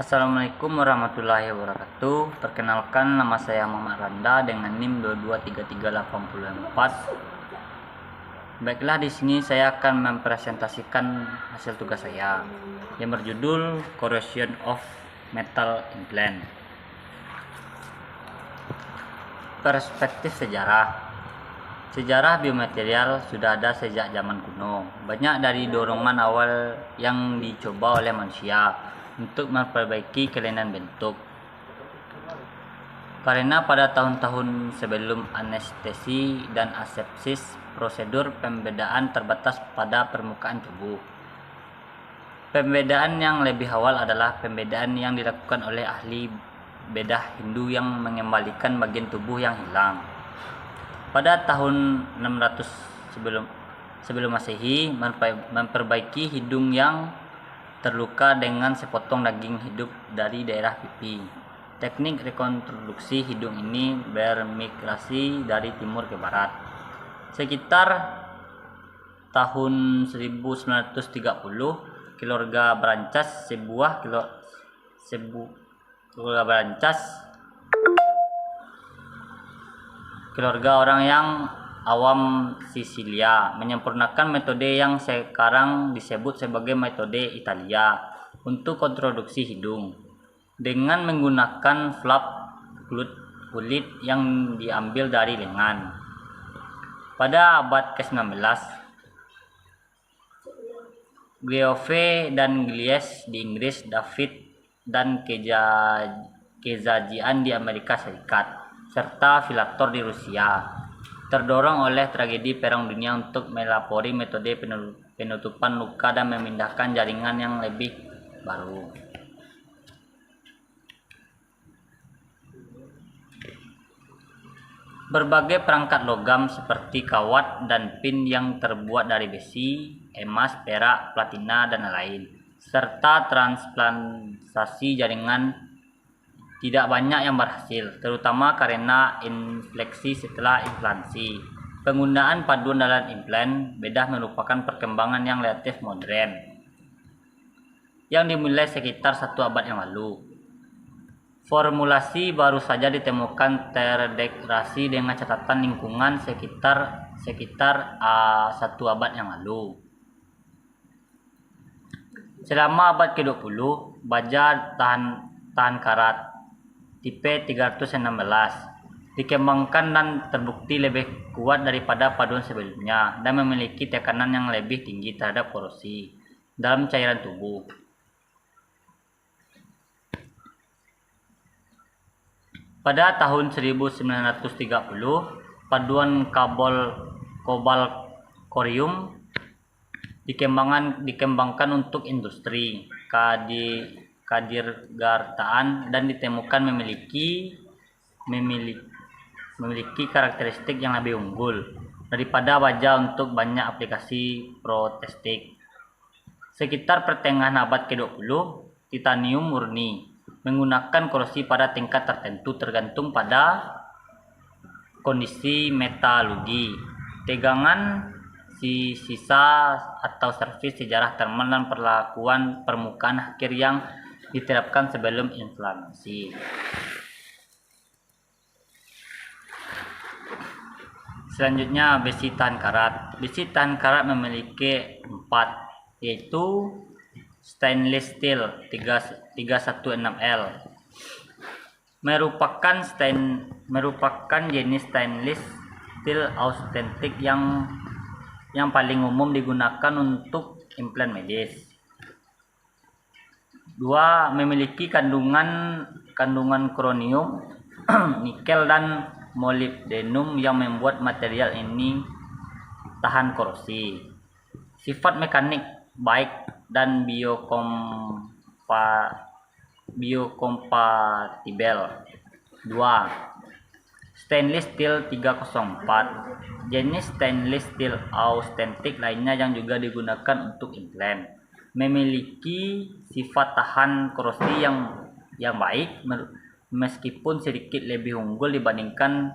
Assalamualaikum warahmatullahi wabarakatuh. Perkenalkan, nama saya Muhammad Randa dengan NIM 223384. Baiklah, di sini saya akan mempresentasikan hasil tugas saya yang berjudul Corrosion of Metal Implant. Perspektif sejarah. Sejarah biomaterial sudah ada sejak zaman kuno. Banyak dari dorongan awal yang dicoba oleh manusia untuk memperbaiki kelainan bentuk. Karena pada tahun-tahun sebelum anestesi dan asepsis, prosedur pembedaan terbatas pada permukaan tubuh. Pembedaan yang lebih awal adalah pembedaan yang dilakukan oleh ahli bedah Hindu yang mengembalikan bagian tubuh yang hilang. Pada tahun 600 sebelum Masehi, memperbaiki hidung yang terluka dengan sepotong daging hidup dari daerah pipi. Teknik rekonstruksi hidung ini bermigrasi dari timur ke barat. Sekitar tahun 1930, keluarga orang yang awam Sisilia menyempurnakan metode yang sekarang disebut sebagai metode Italia untuk konstruksi hidung dengan menggunakan flap kulit yang diambil dari lengan. Pada abad ke-19, Giove dan Gliese di Inggris, David dan Kezajian di Amerika Serikat, serta Filator di Rusia, terdorong oleh tragedi Perang Dunia untuk melapori metode penutupan luka dan memindahkan jaringan yang lebih baru. Berbagai perangkat logam seperti kawat dan pin yang terbuat dari besi, emas, perak, platina, dan lain, serta transplantasi jaringan tidak banyak yang berhasil, terutama karena infeksi setelah implantasi. Penggunaan paduan dalam implan bedah merupakan perkembangan yang relatif modern yang dimulai sekitar 1 abad yang lalu. Formulasi baru saja ditemukan terdegradasi dengan catatan lingkungan sekitar 1 abad yang lalu. Selama abad ke-20, baja tahan karat tipe 316 dikembangkan dan terbukti lebih kuat daripada paduan sebelumnya dan memiliki tekanan yang lebih tinggi terhadap korosi dalam cairan tubuh. Pada tahun 1930, paduan kobalt korium dikembangkan untuk industri kadirgartaan dan ditemukan memiliki karakteristik yang lebih unggul daripada baja untuk banyak aplikasi protestik. Sekitar pertengahan abad ke-20, titanium murni menggunakan korosi pada tingkat tertentu tergantung pada kondisi metalurgi, tegangan sisa atau servis sejarah thermal dan perlakuan permukaan akhir yang diterapkan sebelum inflamasi. Selanjutnya, besi tahan karat. Besi tahan karat memiliki 4, yaitu stainless steel 316L merupakan jenis stainless steel austentik yang paling umum digunakan untuk implan medis. 2. Memiliki kandungan kronium, nikel dan molybdenum yang membuat material ini tahan korosi. Sifat mekanik baik dan biokompatibel. 2. Stainless steel 304, jenis stainless steel austentik lainnya yang juga digunakan untuk implan, memiliki sifat tahan korosi yang baik meskipun sedikit lebih unggul dibandingkan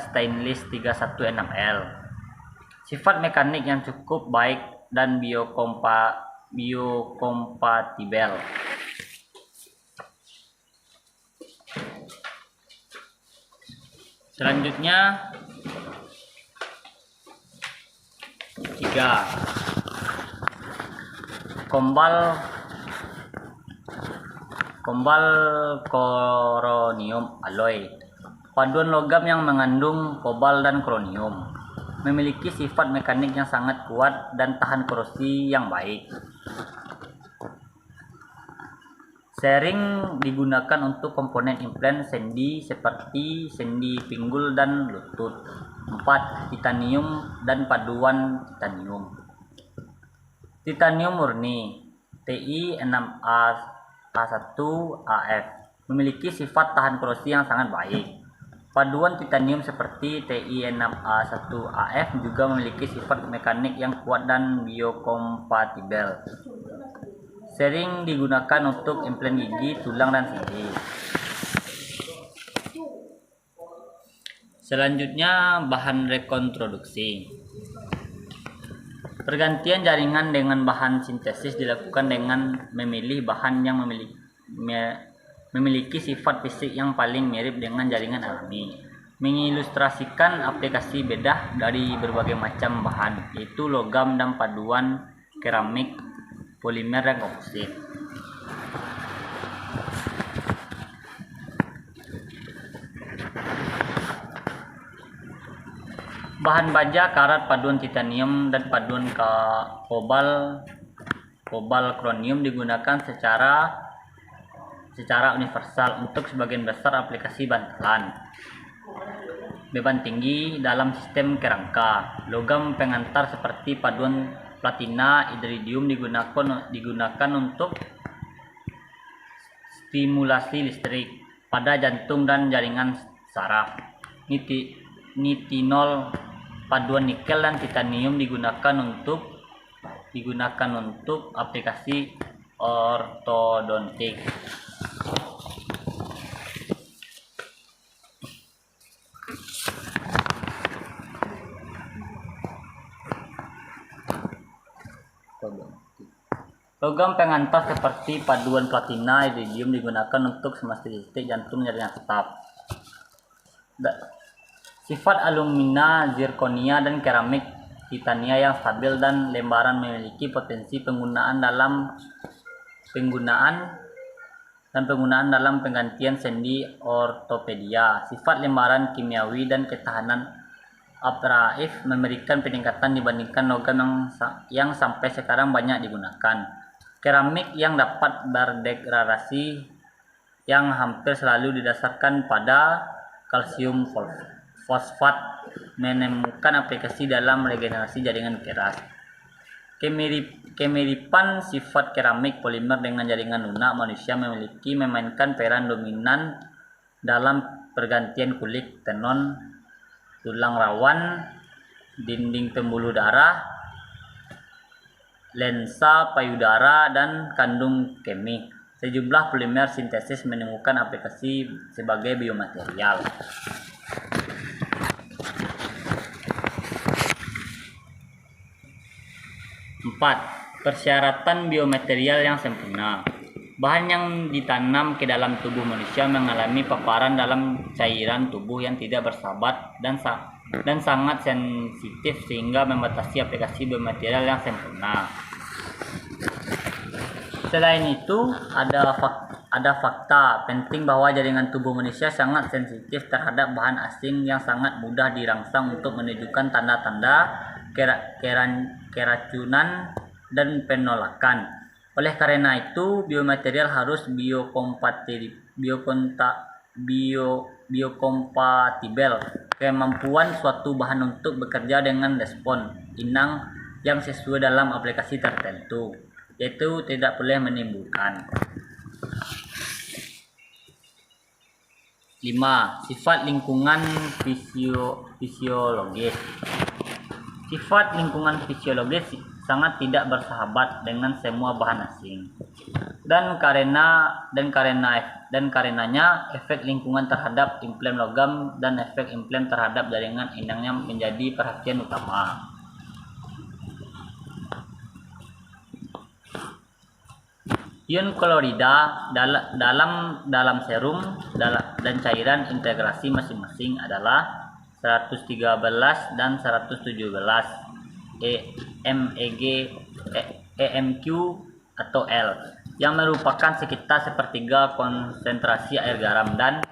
stainless 316L. Sifat mekanik yang cukup baik dan biokompatibel. Selanjutnya 3. Kombal koronium alloy. Paduan logam yang mengandung kobal dan kronium memiliki sifat mekanik yang sangat kuat dan tahan korosi yang baik. Sering digunakan untuk komponen implan sendi seperti sendi pinggul dan lutut. 4. Titanium dan paduan titanium. Titanium murni Ti6A1AF memiliki sifat tahan korosi yang sangat baik. Paduan titanium seperti Ti6A1AF juga memiliki sifat mekanik yang kuat dan biokompatibel. Sering digunakan untuk implan gigi, tulang, dan sendi. Selanjutnya bahan rekonstruksi. Pergantian jaringan dengan bahan sintesis dilakukan dengan memilih bahan yang memiliki sifat fisik yang paling mirip dengan jaringan alami. Mengilustrasikan aplikasi bedah dari berbagai macam bahan, yaitu logam dan paduan keramik, polimer, dan komposit. Bahan baja, karat, paduan titanium, dan paduan kobal kronium digunakan secara universal untuk sebagian besar aplikasi bantalan. Beban tinggi dalam sistem kerangka. Logam pengantar seperti paduan platina, iridium digunakan untuk stimulasi listrik pada jantung dan jaringan saraf. Nitinol, paduan nikel, dan titanium digunakan untuk aplikasi ortodontik. Logam pengantar seperti paduan platina, iridium digunakan untuk stimulasi listrik jantung jaringan saraf. Sifat alumina, zirkonia, dan keramik titania yang stabil dan lembaran memiliki potensi penggunaan dalam penggantian sendi ortopedia. Sifat lembaran kimiawi dan ketahanan abraif memberikan peningkatan dibandingkan logam yang sampai sekarang banyak digunakan. Keramik yang dapat berdegradasi yang hampir selalu didasarkan pada kalsium fosfat menemukan aplikasi dalam regenerasi jaringan keras. Kemiripan sifat keramik polimer dengan jaringan lunak manusia memainkan peran dominan dalam pergantian kulit, tenon, tulang rawan, dinding pembuluh darah, lensa payudara, dan kandung kemik. Sejumlah polimer sintesis menemukan aplikasi sebagai biomaterial. Persyaratan biomaterial yang sempurna. Bahan yang ditanam ke dalam tubuh manusia mengalami paparan dalam cairan tubuh yang tidak bersahabat dan sangat sensitif sehingga membatasi aplikasi biomaterial yang sempurna. Selain itu, ada fakta penting bahwa jaringan tubuh manusia sangat sensitif terhadap bahan asing yang sangat mudah dirangsang untuk menunjukkan tanda-tanda keracunan dan penolakan. Oleh karena itu, biomaterial harus biokompatibel. Kemampuan suatu bahan untuk bekerja dengan respon inang yang sesuai dalam aplikasi tertentu, yaitu tidak boleh menimbulkan. 5. Sifat lingkungan fisiologis. Sifat lingkungan fisiologis sangat tidak bersahabat dengan semua bahan asing, dan karenanya efek lingkungan terhadap implan logam dan efek implan terhadap jaringan inangnya menjadi perhatian utama. Ion klorida dalam serum dan cairan integrasi masing-masing adalah 113 dan 117 EMQ atau L, yang merupakan sekitar sepertiga konsentrasi air garam dan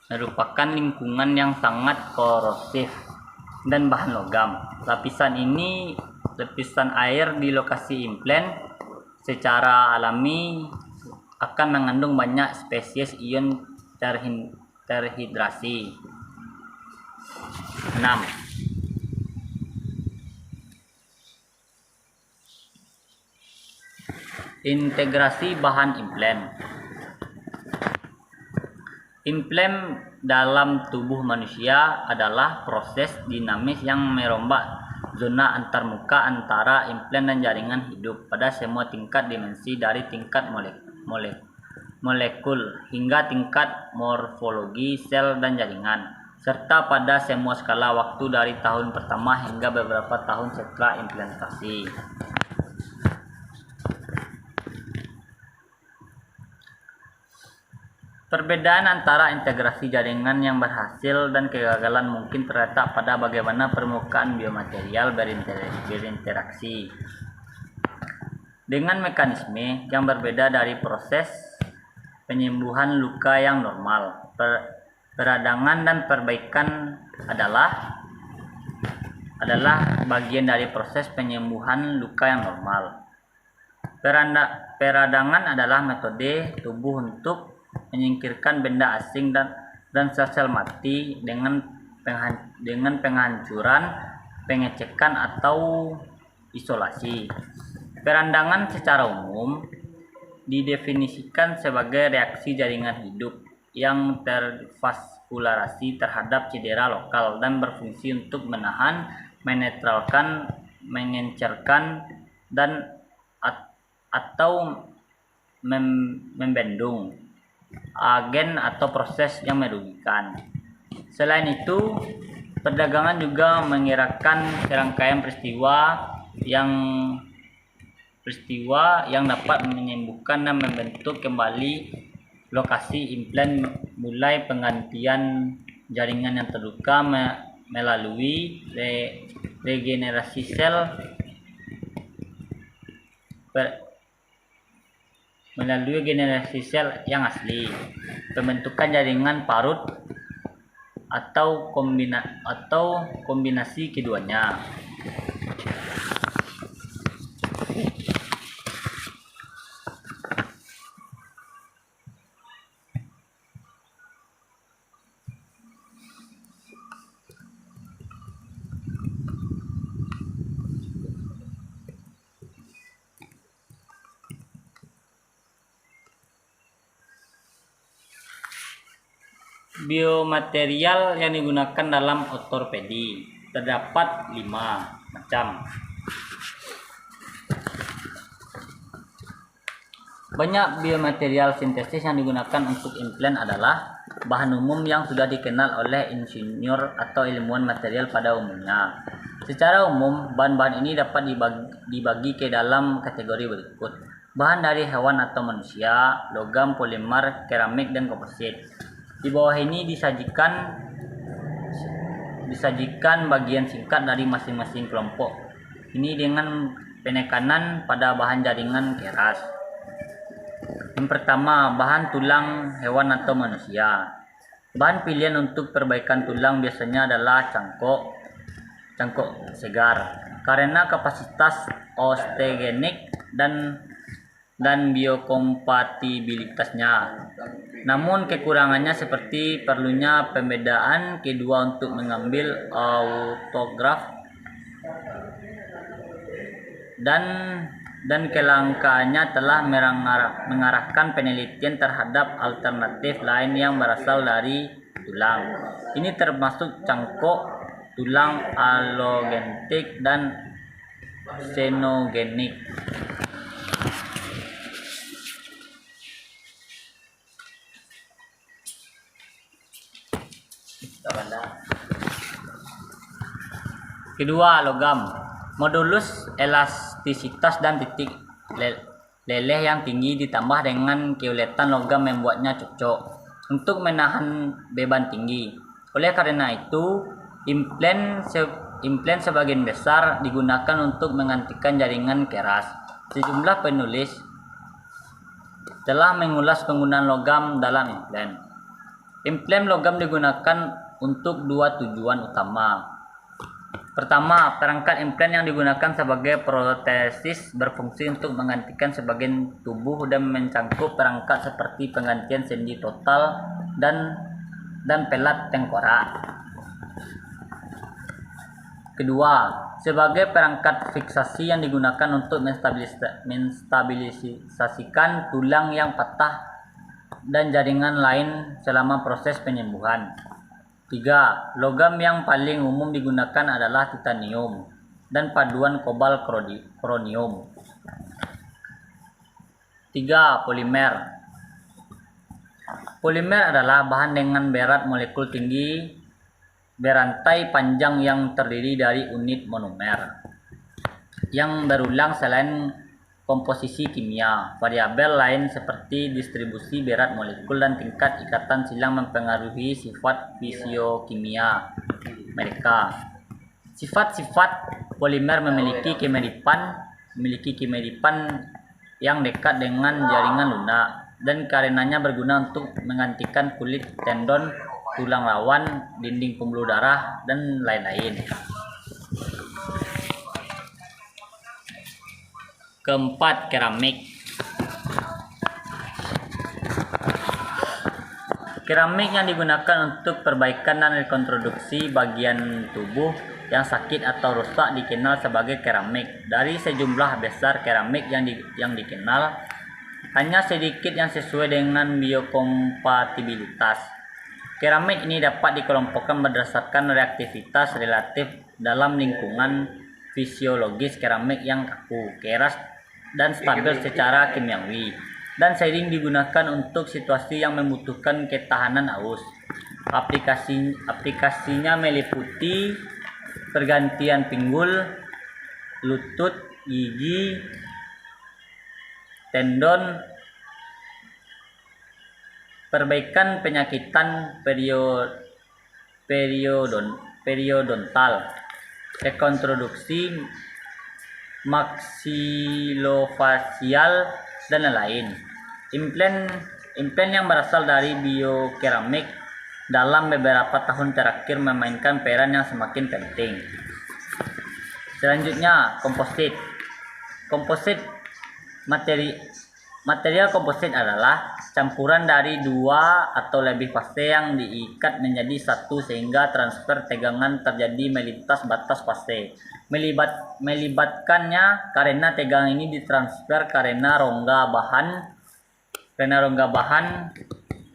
merupakan lingkungan yang sangat korosif dan bahan logam. Lapisan air di lokasi implan secara alami akan mengandung banyak spesies ion terhidrasi. 6. Integrasi bahan implan. Implan dalam tubuh manusia adalah proses dinamis yang merombak zona antarmuka antara implan dan jaringan hidup pada semua tingkat dimensi, dari tingkat molekul hingga tingkat morfologi sel dan jaringan, serta pada semua skala waktu dari tahun pertama hingga beberapa tahun setelah implantasi. Perbedaan antara integrasi jaringan yang berhasil dan kegagalan mungkin terletak pada bagaimana permukaan biomaterial berinteraksi dengan mekanisme yang berbeda dari proses penyembuhan luka yang normal. Peradangan dan perbaikan adalah bagian dari proses penyembuhan luka yang normal. Peradangan adalah metode tubuh untuk menyingkirkan benda asing dan sel-sel mati dengan penghancuran, pengecekan atau isolasi. Peradangan secara umum didefinisikan sebagai reaksi jaringan hidup yang tervaskularasi terhadap cedera lokal dan berfungsi untuk menahan, menetralkan, mengencerkan atau membendung agen atau proses yang merugikan. Selain itu, perdagangan juga menggerakkan serangkaian peristiwa yang dapat menyembuhkan dan membentuk kembali lokasi implan, mulai penggantian jaringan yang terluka melalui regenerasi sel yang asli, pembentukan jaringan parut atau kombinasi keduanya. Biomaterial yang digunakan dalam ortopedi terdapat 5 macam. Banyak biomaterial sintesis yang digunakan untuk implan adalah bahan umum yang sudah dikenal oleh insinyur atau ilmuwan material pada umumnya. Secara umum, bahan-bahan ini dapat dibagi ke dalam kategori berikut: bahan dari hewan atau manusia, logam, polimer, keramik, dan komposit. Di bawah ini disajikan bagian singkat dari masing-masing kelompok ini dengan penekanan pada bahan jaringan keras. Yang pertama, bahan tulang hewan atau manusia. Bahan pilihan untuk perbaikan tulang biasanya adalah cangkok segar karena kapasitas osteogenik dan biokompatibilitasnya. Namun kekurangannya seperti perlunya pembedaan kedua untuk mengambil autograf dan kelangkaannya telah mengarahkan penelitian terhadap alternatif lain yang berasal dari tulang. Ini termasuk cangkok tulang alogenetik dan Xenogenik. Kedua, logam. Modulus elastisitas dan titik leleh yang tinggi ditambah dengan keuletan logam membuatnya cocok untuk menahan beban tinggi. Oleh karena itu, implan sebagian besar digunakan untuk menggantikan jaringan keras. Sejumlah penulis telah mengulas penggunaan logam dalam implan. Implan logam digunakan untuk dua tujuan utama. Pertama, perangkat implan yang digunakan sebagai protesis berfungsi untuk menggantikan sebagian tubuh dan mencangkup perangkat seperti penggantian sendi total dan pelat tengkorak. Kedua, sebagai perangkat fiksasi yang digunakan untuk menstabilisasikan tulang yang patah dan jaringan lain selama proses penyembuhan. 3. Logam yang paling umum digunakan adalah titanium dan paduan kobalt kronium. 3. Polimer. Polimer adalah bahan dengan berat molekul tinggi berantai panjang yang terdiri dari unit monomer yang berulang selain komposisi kimia. Variabel lain seperti distribusi berat molekul dan tingkat ikatan silang mempengaruhi sifat fisiokimia mereka. Sifat-sifat polimer memiliki kemiripan yang dekat dengan jaringan lunak dan karenanya berguna untuk menggantikan kulit, tendon, tulang rawan, dinding pembuluh darah, dan lain-lain. Keempat, keramik. Keramik yang digunakan untuk perbaikan dan rekonstruksi bagian tubuh yang sakit atau rusak dikenal sebagai keramik. Dari sejumlah besar keramik yang dikenal, hanya sedikit yang sesuai dengan biokompatibilitas. Keramik ini dapat dikelompokkan berdasarkan reaktivitas relatif dalam lingkungan fisiologis keramik yang kaku, keras, dan stabil secara kimiawi, dan sering digunakan untuk situasi yang membutuhkan ketahanan aus. Aplikasinya meliputi pergantian pinggul, lutut, gigi, tendon, perbaikan penyakitan periodontal, rekonstruksi maksilofasial, dan lain-lain. Implan yang berasal dari biokeramik dalam beberapa tahun terakhir memainkan peran yang semakin penting. Selanjutnya, komposit. Material komposit adalah campuran dari dua atau lebih fase yang diikat menjadi satu sehingga transfer tegangan terjadi melintas batas fase. Melibatkannya karena tegangan ini ditransfer karena rongga bahan.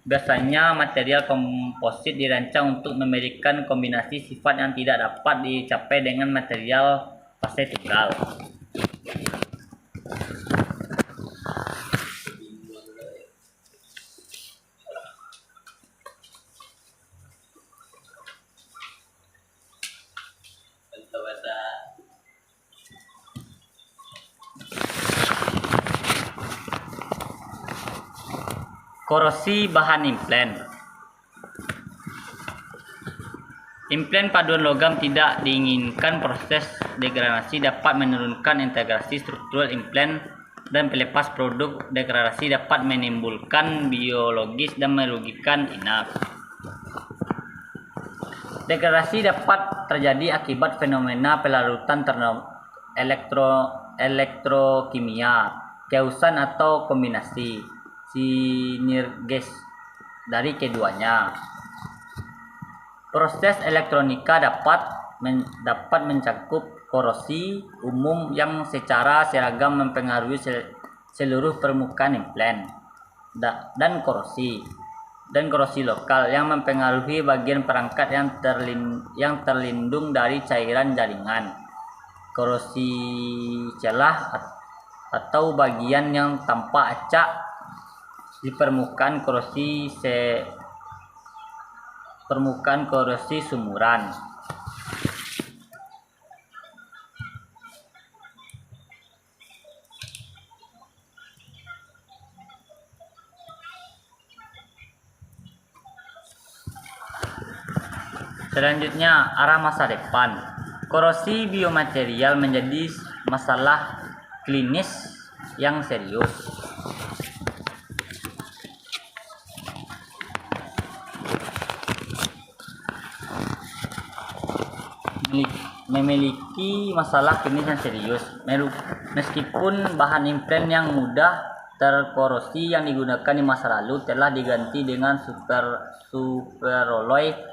Biasanya material komposit dirancang untuk memberikan kombinasi sifat yang tidak dapat dicapai dengan material fase tunggal. Korosi bahan implan. Implan paduan logam tidak diinginkan proses degradasi dapat menurunkan integrasi struktural implan dan pelepas produk degradasi dapat menimbulkan biologis dan merugikan inap. Degradasi dapat terjadi akibat fenomena pelarutan elektrokimia, keusan atau kombinasi sinergis dari keduanya. Proses elektronika dapat mencakup korosi umum yang secara seragam mempengaruhi seluruh permukaan implan dan korosi lokal yang mempengaruhi bagian perangkat yang terlindung dari cairan jaringan. korosi celah atau bagian yang tampak acak di permukaan korosi sumuran. Selanjutnya, arah masa depan. Korosi biomaterial menjadi masalah klinis yang serius. Memiliki masalah klinis yang serius. Meskipun bahan implan yang mudah terkorosi yang digunakan di masa lalu telah diganti dengan superalloy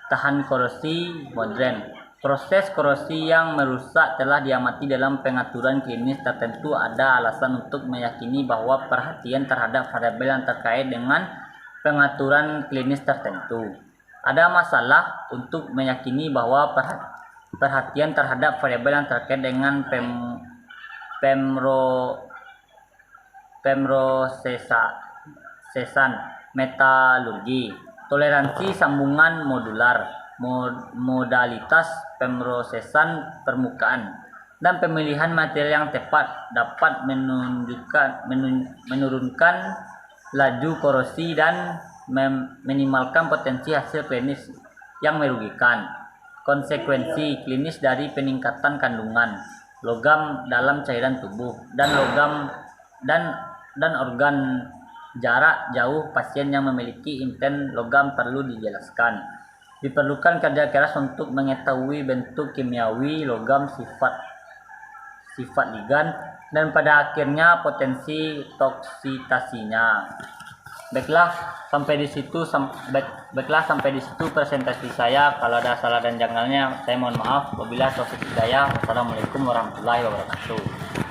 tahan korosi modern, proses korosi yang merusak telah diamati dalam pengaturan klinis tertentu. Ada alasan untuk meyakini bahwa perhatian terhadap variabel yang terkait dengan pengaturan klinis tertentu. Ada masalah untuk meyakini bahwa perhatian terhadap variabel yang terkait dengan pemrosesan metalurgi, toleransi sambungan modular, modalitas pemrosesan permukaan, dan pemilihan material yang tepat dapat menurunkan laju korosi dan minimalkan potensi hasil klinis yang merugikan. Konsekuensi klinis dari peningkatan kandungan logam dalam cairan tubuh dan organ. Jarak jauh pasien yang memiliki implan logam perlu dijelaskan. Diperlukan kerja keras untuk mengetahui bentuk kimiawi logam, sifat ligan, dan pada akhirnya potensi toksitasinya. Baiklah, sampai di situ presentasi saya. Kalau ada salah dan janggalnya, saya mohon maaf. Wabillahi taufiq hidayah. Wassalamualaikum warahmatullahi wabarakatuh.